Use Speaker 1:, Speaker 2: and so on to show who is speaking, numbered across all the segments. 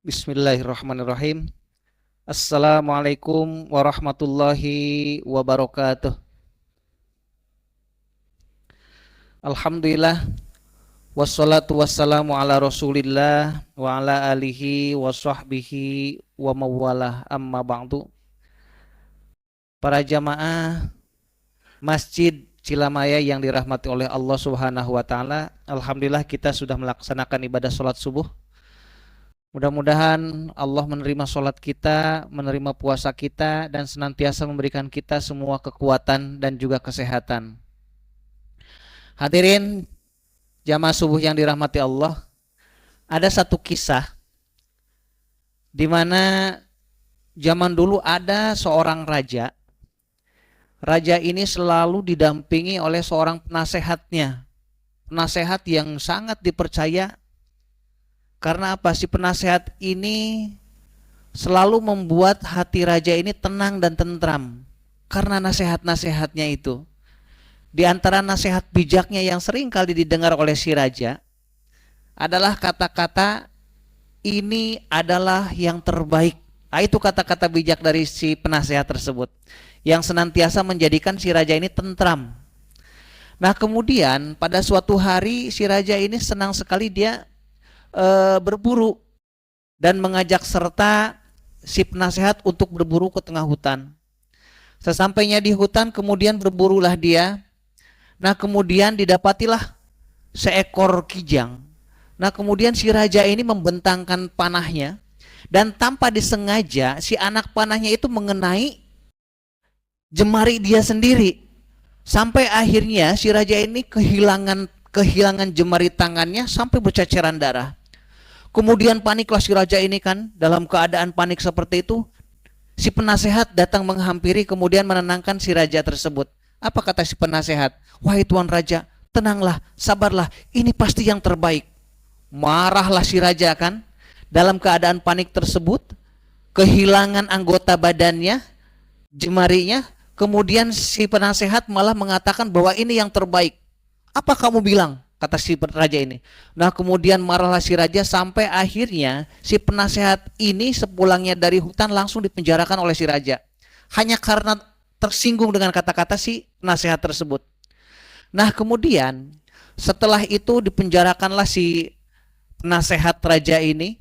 Speaker 1: Bismillahirrahmanirrahim. Assalamualaikum warahmatullahi wabarakatuh. Alhamdulillah, wassalatu wassalamu ala rasulillah wa ala alihi wa sahbihi wa mawalah, amma ba'du. Para jamaah Masjid Cilamaya yang dirahmati oleh Allah Subhanahu wa taala, alhamdulillah kita sudah melaksanakan ibadah sholat subuh. Mudah-mudahan Allah menerima sholat kita, menerima puasa kita, dan senantiasa memberikan kita semua kekuatan dan juga kesehatan. Hadirin jamaah subuh yang dirahmati Allah, ada satu kisah di mana zaman dulu ada seorang raja. Raja ini selalu didampingi oleh seorang penasehatnya, penasehat yang sangat dipercaya. Karena apa? Si penasehat ini selalu membuat hati raja ini tenang dan tentram karena nasihat-nasihatnya itu. Di antara nasihat bijaknya yang sering kali didengar oleh si raja adalah kata-kata, ini adalah yang terbaik. Itu kata-kata bijak dari si penasehat tersebut yang senantiasa menjadikan si raja ini tentram. Nah, kemudian pada suatu hari si raja ini senang sekali dia berburu dan mengajak serta si penasehat untuk berburu ke tengah hutan. Sesampainya di hutan kemudian berburulah dia. Nah, kemudian didapatilah seekor kijang. Nah, kemudian si raja ini membentangkan panahnya dan tanpa disengaja si anak panahnya itu mengenai jemari dia sendiri. Sampai akhirnya si raja ini kehilangan jemari tangannya sampai berceceran darah. Kemudian paniklah si raja ini kan, dalam keadaan panik seperti itu, si penasehat datang menghampiri kemudian menenangkan si raja tersebut. Apa kata si penasehat? Wahai tuan raja, tenanglah, sabarlah, ini pasti yang terbaik. Marahlah si raja kan, dalam keadaan panik tersebut, kehilangan anggota badannya, jemarinya, kemudian si penasehat malah mengatakan bahwa ini yang terbaik. Apa kamu bilang? Kata si raja ini. Nah, kemudian marahlah si raja sampai akhirnya si penasehat ini sepulangnya dari hutan langsung dipenjarakan oleh si raja. Hanya karena tersinggung dengan kata-kata si penasehat tersebut. Nah, kemudian setelah itu dipenjarakanlah si penasehat raja ini,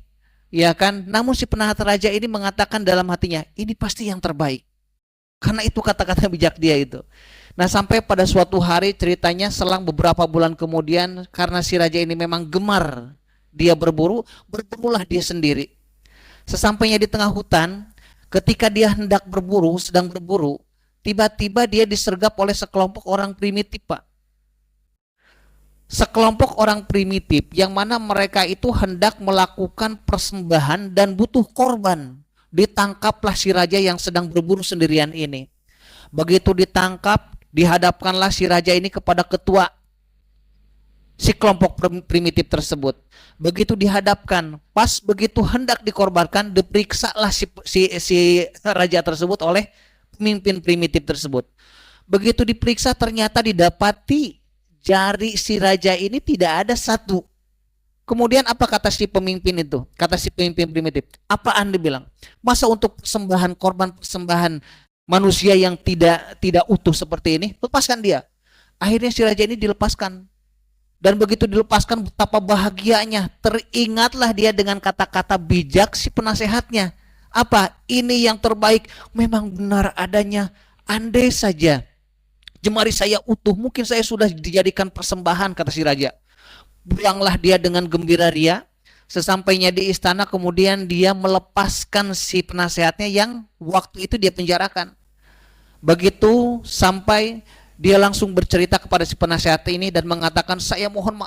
Speaker 1: ya kan? Namun si penasehat raja ini mengatakan dalam hatinya, ini pasti yang terbaik. Karena itu kata-kata bijak dia itu. Nah, sampai pada suatu hari ceritanya selang beberapa bulan kemudian, karena si raja ini memang gemar dia berburulah dia sendiri. Sesampainya di tengah hutan, ketika dia hendak sedang berburu, tiba-tiba dia disergap oleh sekelompok orang primitif, Pak. Sekelompok orang primitif yang mana mereka itu hendak melakukan persembahan dan butuh korban. Ditangkaplah si raja yang sedang berburu sendirian ini. Begitu ditangkap, dihadapkanlah si raja ini kepada ketua si kelompok primitif tersebut. Begitu dihadapkan, pas begitu hendak dikorbankan, diperiksalah si raja tersebut oleh pemimpin primitif tersebut. Begitu diperiksa ternyata didapati jari si raja ini tidak ada satu. Kemudian apa kata si pemimpin itu? Kata si pemimpin primitif, apa Anda bilang? Masa untuk persembahan korban, persembahan manusia yang tidak utuh seperti ini, lepaskan dia. Akhirnya si raja ini dilepaskan. Dan begitu dilepaskan, betapa bahagianya. Teringatlah dia dengan kata-kata bijak si penasehatnya. Apa? Ini yang terbaik. Memang benar adanya. Andai saja jemari saya utuh, mungkin saya sudah dijadikan persembahan, kata si raja. Pulanglah dia dengan gembira ria. Sesampainya di istana, kemudian dia melepaskan si penasehatnya yang waktu itu dia penjarakan. Begitu sampai, dia langsung bercerita kepada si penasehat ini dan mengatakan, saya mohon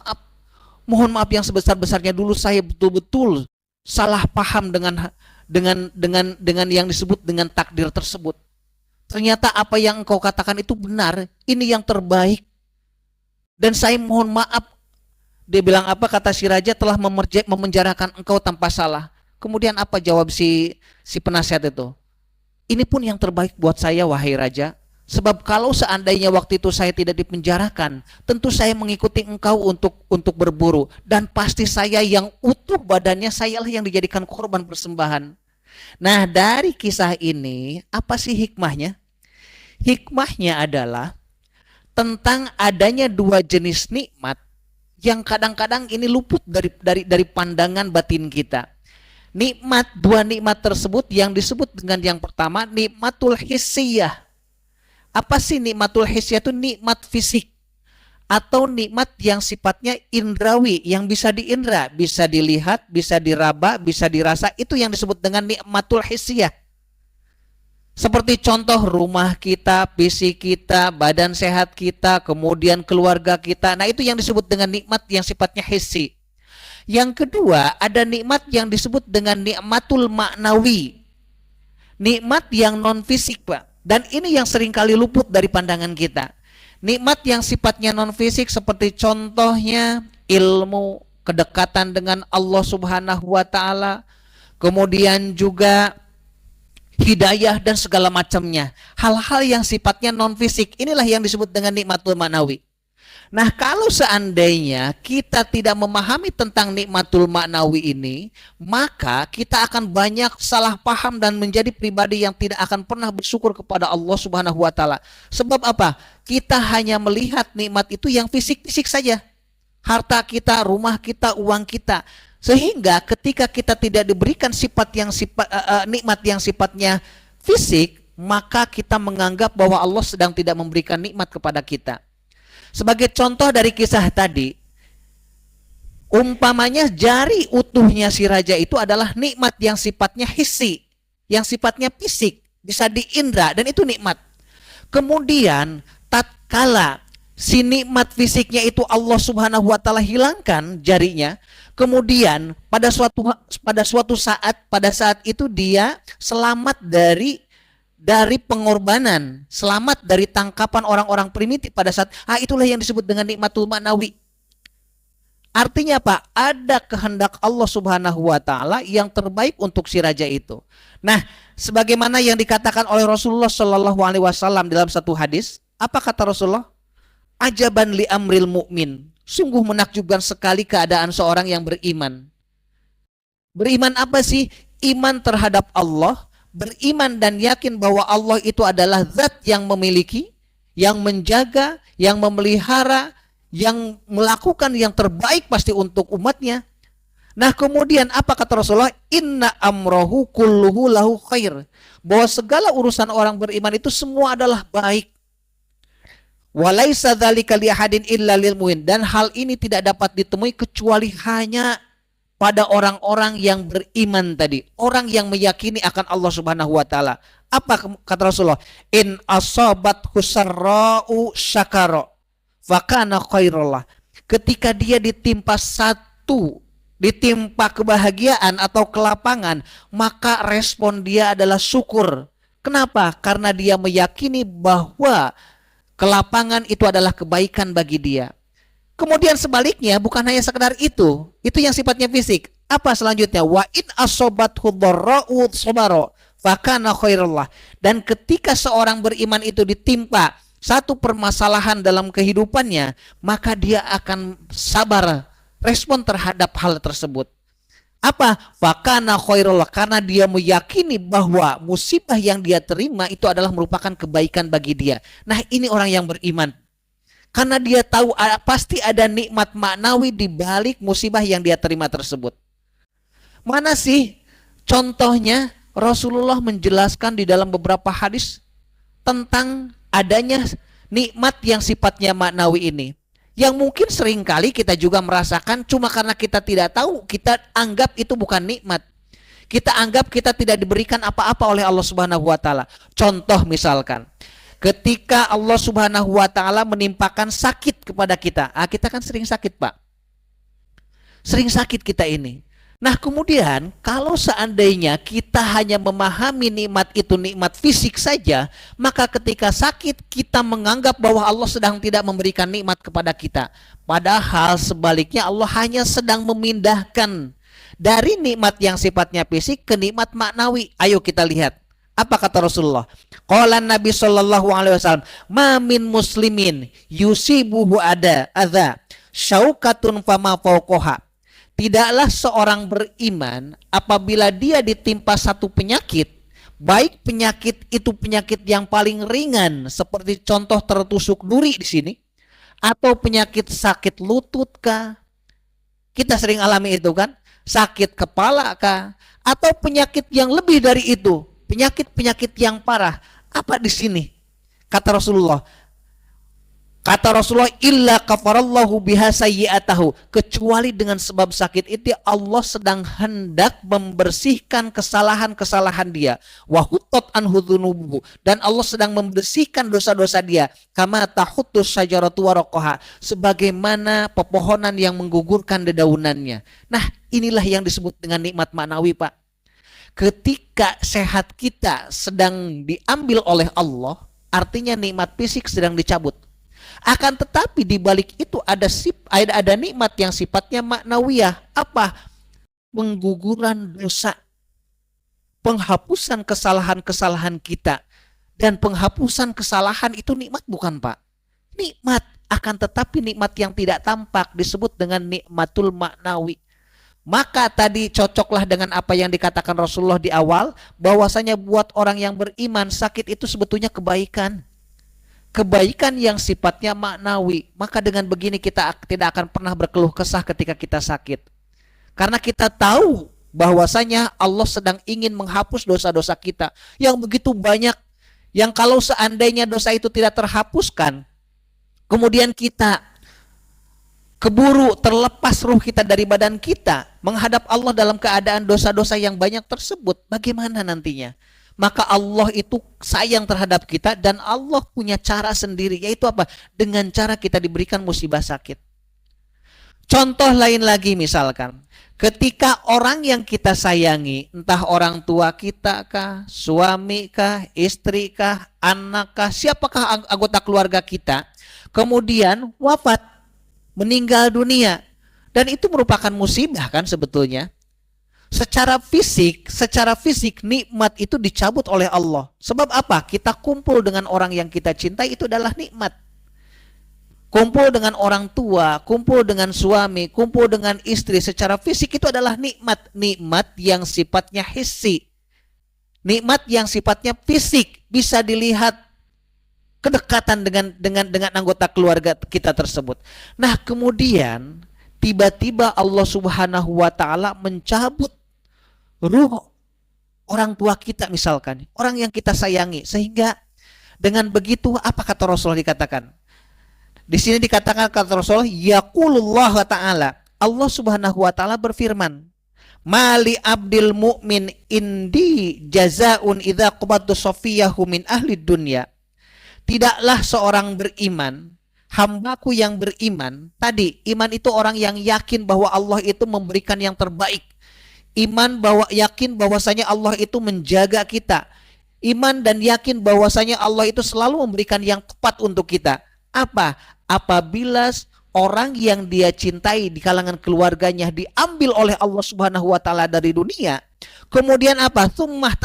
Speaker 1: maaf yang sebesar-besarnya, dulu saya betul-betul salah paham dengan yang disebut dengan takdir tersebut. Ternyata apa yang engkau katakan itu benar, ini yang terbaik. Dan saya mohon maaf. Dia bilang apa? Kata si raja, telah memenjarakan engkau tanpa salah. Kemudian apa jawab si penasehat itu? Ini pun yang terbaik buat saya, wahai raja. Sebab kalau seandainya waktu itu saya tidak dipenjarakan, tentu saya mengikuti engkau untuk berburu, dan pasti saya yang utuh badannya, sayalah yang dijadikan korban persembahan. Nah, dari kisah ini apa sih hikmahnya? Hikmahnya adalah tentang adanya dua jenis nikmat yang kadang-kadang ini luput dari pandangan batin kita. Dua nikmat tersebut yang disebut dengan yang pertama nikmatul hissiyah. Apa sih nikmatul hissiyah? Itu nikmat fisik atau nikmat yang sifatnya indrawi, yang bisa diindra, bisa dilihat, bisa diraba, bisa dirasa. Itu yang disebut dengan nikmatul hissiyah. Seperti contoh rumah kita, fisik kita, badan sehat kita, kemudian keluarga kita. Nah, itu yang disebut dengan nikmat yang sifatnya hissi. Yang kedua, ada nikmat yang disebut dengan nikmatul maknawi. Nikmat yang non fisik, Pak. Dan ini yang seringkali luput dari pandangan kita. Nikmat yang sifatnya non fisik seperti contohnya ilmu, kedekatan dengan Allah Subhanahu wa taala, kemudian juga hidayah dan segala macamnya. Hal-hal yang sifatnya non fisik, inilah yang disebut dengan nikmatul maknawi. Nah, kalau seandainya kita tidak memahami tentang nikmatul maknawi ini, maka kita akan banyak salah paham dan menjadi pribadi yang tidak akan pernah bersyukur kepada Allah Subhanahu wa taala. Sebab apa? Kita hanya melihat nikmat itu yang fisik-fisik saja. Harta kita, rumah kita, uang kita. Sehingga ketika kita tidak diberikan nikmat yang sifatnya fisik, maka kita menganggap bahwa Allah sedang tidak memberikan nikmat kepada kita. Sebagai contoh dari kisah tadi, umpamanya jari utuhnya si raja itu adalah nikmat yang sifatnya hissi, yang sifatnya fisik, bisa diindra, dan itu nikmat. Kemudian tatkala si nikmat fisiknya itu Allah Subhanahu wa taala hilangkan jarinya, kemudian pada saat itu dia selamat dari pengorbanan, selamat dari tangkapan orang-orang primitif pada saat itulah yang disebut dengan nikmatul maknawi. Artinya apa? Ada kehendak Allah Subhanahu wa taala yang terbaik untuk si raja itu. Nah, sebagaimana yang dikatakan oleh Rasulullah Shallallahu alaihi wasallam dalam satu hadis, apa kata Rasulullah? Ajaban li amril mu'min. Sungguh menakjubkan sekali keadaan seorang yang beriman. Beriman apa sih? Iman terhadap Allah, beriman dan yakin bahwa Allah itu adalah zat yang memiliki, yang menjaga, yang memelihara, yang melakukan yang terbaik pasti untuk umatnya. Nah, kemudian apa kata Rasulullah? Inna amrohu kulluhu lahu khair. Bahwa segala urusan orang beriman itu semua adalah baik. Walaisa dzalika li ahadin illa lil mu'min, dan hal ini tidak dapat ditemui kecuali hanya pada orang-orang yang beriman tadi, orang yang meyakini akan Allah Subhanahu wa taala. Apa kata Rasulullah? In asabat husarra'u syakara fa kana khairullah. Ketika dia ditimpa kebahagiaan atau kelapangan, maka respon dia adalah syukur. Kenapa? Karena dia meyakini bahwa kelapangan itu adalah kebaikan bagi dia. Kemudian sebaliknya, bukan hanya sekedar itu yang sifatnya fisik. Apa selanjutnya? Wa in asobathu dharra'u sabara fa kana khairullah. Dan ketika seorang beriman itu ditimpa satu permasalahan dalam kehidupannya, maka dia akan sabar, respon terhadap hal tersebut. Apa? Fakana khairullah, karena dia meyakini bahwa musibah yang dia terima itu adalah merupakan kebaikan bagi dia. Nah, ini orang yang beriman. Karena dia tahu pasti ada nikmat maknawi di balik musibah yang dia terima tersebut. Mana sih contohnya? Rasulullah menjelaskan di dalam beberapa hadis tentang adanya nikmat yang sifatnya maknawi ini, yang mungkin seringkali kita juga merasakan, cuma karena kita tidak tahu, kita anggap itu bukan nikmat. Kita anggap kita tidak diberikan apa-apa oleh Allah Subhanahu wa taala. Contoh misalkan, ketika Allah Subhanahu wa taala menimpakan sakit kepada kita. Kita kan sering sakit, Pak. Sering sakit kita ini. Nah, kemudian kalau seandainya kita hanya memahami nikmat itu nikmat fisik saja, maka ketika sakit kita menganggap bahwa Allah sedang tidak memberikan nikmat kepada kita. Padahal sebaliknya Allah hanya sedang memindahkan dari nikmat yang sifatnya fisik ke nikmat maknawi. Ayo kita lihat. Apa kata Rasulullah? Qala Nabi sallallahu alaihi wasallam, "Ma min muslimin yusibuhu adza syaukatun fama fawqaha." Tidaklah seorang beriman apabila dia ditimpa satu penyakit, baik penyakit itu penyakit yang paling ringan seperti contoh tertusuk duri di sini, atau penyakit sakit lutut kah? Kita sering alami itu kan? Sakit kepala kah? Atau penyakit yang lebih dari itu, penyakit-penyakit yang parah. Apa di sini? Kata Rasulullah, illa kafarallahu biha sayyi'atahu, kecuali dengan sebab sakit itu Allah sedang hendak membersihkan kesalahan-kesalahan dia, wa huttat anhu dzunubuhu, dan Allah sedang membersihkan dosa-dosa dia, kama tahuttus syajaratu waraqaha, sebagaimana pepohonan yang menggugurkan dedaunannya. Nah, inilah yang disebut dengan nikmat maknawi, Pak. Ketika sehat kita sedang diambil oleh Allah, artinya nikmat fisik sedang dicabut. Akan tetapi di balik itu ada nikmat yang sifatnya maknawiyah. Apa? Pengguguran dosa, penghapusan kesalahan-kesalahan kita. Dan penghapusan kesalahan itu nikmat bukan, Pak? Nikmat, akan tetapi nikmat yang tidak tampak disebut dengan nikmatul maknawi. Maka tadi cocoklah dengan apa yang dikatakan Rasulullah di awal, bahwasanya buat orang yang beriman sakit itu sebetulnya kebaikan. Kebaikan yang sifatnya maknawi. Maka dengan begini kita tidak akan pernah berkeluh kesah ketika kita sakit. Karena kita tahu bahwasanya Allah sedang ingin menghapus dosa-dosa kita yang begitu banyak, yang kalau seandainya dosa itu tidak terhapuskan, kemudian kita keburu terlepas ruh kita dari badan kita, menghadap Allah dalam keadaan dosa-dosa yang banyak tersebut, bagaimana nantinya? Maka Allah itu sayang terhadap kita, dan Allah punya cara sendiri, yaitu apa? Dengan cara kita diberikan musibah sakit. Contoh lain lagi, misalkan ketika orang yang kita sayangi, entah orang tua kita kah, suami kah, istri kah, anak kah, siapakah anggota keluarga kita, kemudian wafat, meninggal dunia, dan itu merupakan musibah kan sebetulnya. Secara fisik nikmat itu dicabut oleh Allah. Sebab apa? Kita kumpul dengan orang yang kita cintai, itu adalah nikmat. Kumpul dengan orang tua, kumpul dengan suami, kumpul dengan istri, secara fisik itu adalah nikmat. Nikmat yang sifatnya hissi, nikmat yang sifatnya fisik, bisa dilihat kedekatan dengan anggota keluarga kita tersebut. Nah, kemudian tiba-tiba Allah Subhanahu wa taala mencabut ruh orang tua kita, misalkan orang yang kita sayangi, sehingga dengan begitu apa kata Rasulullah dikatakan? Di sini dikatakan kata Rasulullah, yaqulullah ta'ala, Allah Subhanahu wa taala berfirman, mali abdil mu'min indi jazaun idza qabadtu safiyahu min ahli dunya. Tidaklah seorang beriman, hambaku yang beriman, tadi iman itu orang yang yakin bahwa Allah itu memberikan yang terbaik. Iman yakin bahwasanya Allah itu menjaga kita. Iman dan yakin bahwasanya Allah itu selalu memberikan yang tepat untuk kita. Apa? Apabila orang yang dia cintai di kalangan keluarganya diambil oleh Allah Subhanahu wa taala dari dunia, kemudian apa? Tsummah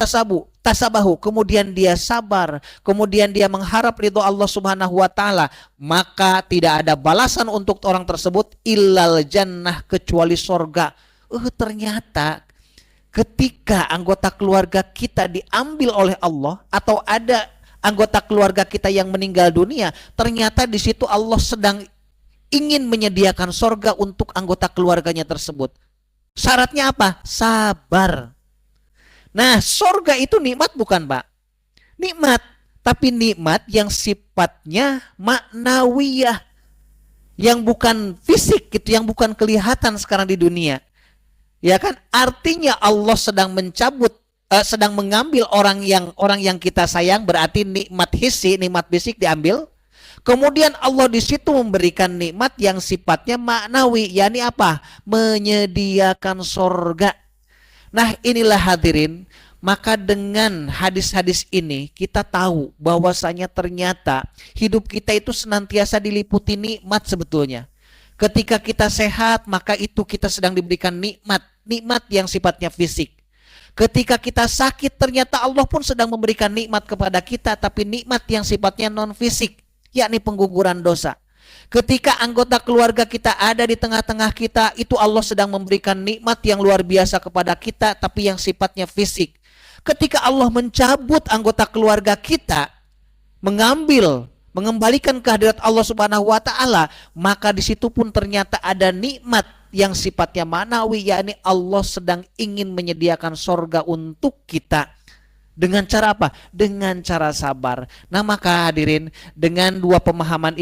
Speaker 1: tasabahu, kemudian dia sabar, kemudian dia mengharap ridho Allah Subhanahu wa taala, maka tidak ada balasan untuk orang tersebut illal jannah, kecuali sorga. Ternyata ketika anggota keluarga kita diambil oleh Allah, atau ada anggota keluarga kita yang meninggal dunia, ternyata di situ Allah sedang ingin menyediakan sorga untuk anggota keluarganya tersebut. Syaratnya apa? Sabar. Nah, sorga itu nikmat bukan, Pak? Nikmat, tapi nikmat yang sifatnya maknawiyah, yang bukan fisik gitu, yang bukan kelihatan sekarang di dunia. Ya kan? Artinya Allah sedang sedang mengambil orang yang kita sayang, berarti nikmat hissi, nikmat fisik diambil. Kemudian Allah di situ memberikan nikmat yang sifatnya maknawi, yakni apa? Menyediakan sorga. Nah, inilah hadirin, maka dengan hadis-hadis ini kita tahu bahwasanya ternyata hidup kita itu senantiasa diliputi nikmat sebetulnya. Ketika kita sehat, maka itu kita sedang diberikan nikmat yang sifatnya fisik. Ketika kita sakit, ternyata Allah pun sedang memberikan nikmat kepada kita, tapi nikmat yang sifatnya non-fisik, yakni pengguguran dosa. Ketika anggota keluarga kita ada di tengah-tengah kita, itu Allah sedang memberikan nikmat yang luar biasa kepada kita, tapi yang sifatnya fisik. Ketika Allah mencabut anggota keluarga kita, mengembalikan kehadirat Allah Subhanahu wa taala, maka di situ pun ternyata ada nikmat yang sifatnya manawi, yakni Allah sedang ingin menyediakan sorga untuk kita. Dengan cara apa? Dengan cara sabar. Nah, maka hadirin, dengan pemahaman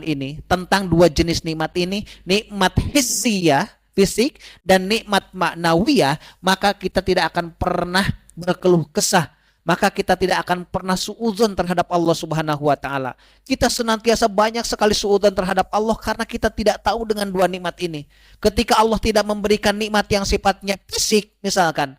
Speaker 1: ini tentang dua jenis nikmat ini, nikmat hissiyah, fisik, dan nikmat ma'nawiyah, maka kita tidak akan pernah berkeluh kesah, maka kita tidak akan pernah suudzon terhadap Allah Subhanahu wa taala. Kita senantiasa banyak sekali suudzon terhadap Allah karena kita tidak tahu dengan dua nikmat ini. Ketika Allah tidak memberikan nikmat yang sifatnya fisik misalkan,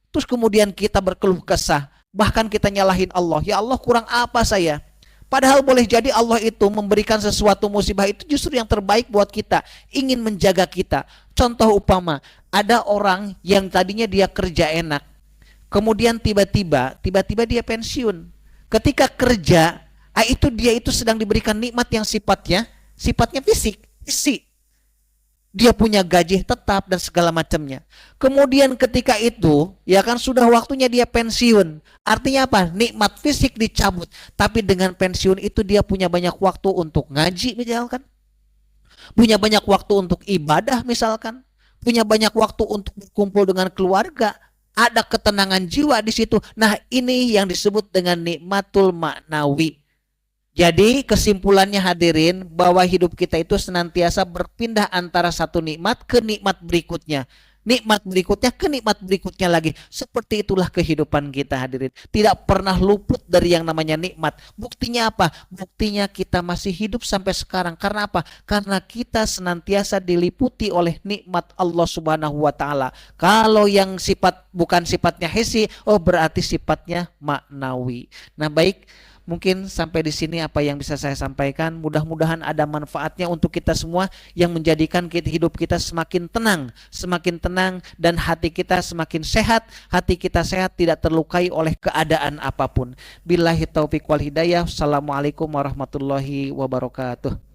Speaker 1: terus kemudian kita berkeluh kesah, bahkan kita nyalahin Allah, ya Allah kurang apa saya? Padahal boleh jadi Allah itu memberikan sesuatu musibah itu justru yang terbaik buat kita, ingin menjaga kita. Contoh upama, ada orang yang tadinya dia kerja enak, kemudian tiba-tiba dia pensiun. Ketika kerja, dia itu sedang diberikan nikmat yang sifatnya fisik. Dia punya gaji tetap dan segala macamnya. Kemudian ketika itu, ya kan sudah waktunya dia pensiun. Artinya apa? Nikmat fisik dicabut. Tapi dengan pensiun itu dia punya banyak waktu untuk ngaji misalkan. Punya banyak waktu untuk ibadah misalkan. Punya banyak waktu untuk berkumpul dengan keluarga. Ada ketenangan jiwa di situ. Nah, ini yang disebut dengan nikmatul ma'nawi. Jadi kesimpulannya hadirin, bahwa hidup kita itu senantiasa berpindah antara satu nikmat ke nikmat berikutnya. Nikmat berikutnya ke nikmat berikutnya lagi. Seperti itulah kehidupan kita hadirin. Tidak pernah luput dari yang namanya nikmat. Buktinya apa? Buktinya kita masih hidup sampai sekarang. Karena apa? Karena kita senantiasa diliputi oleh nikmat Allah Subhanahu wa taala. Kalau yang bukan sifatnya hissi, berarti sifatnya maknawi. Nah, baik, mungkin sampai di sini apa yang bisa saya sampaikan. Mudah-mudahan ada manfaatnya untuk kita semua, yang menjadikan hidup kita semakin tenang dan hati kita semakin sehat. Hati kita sehat, tidak terlukai oleh keadaan apapun. Billahi taufiq wal hidayah. Assalamualaikum warahmatullahi wabarakatuh.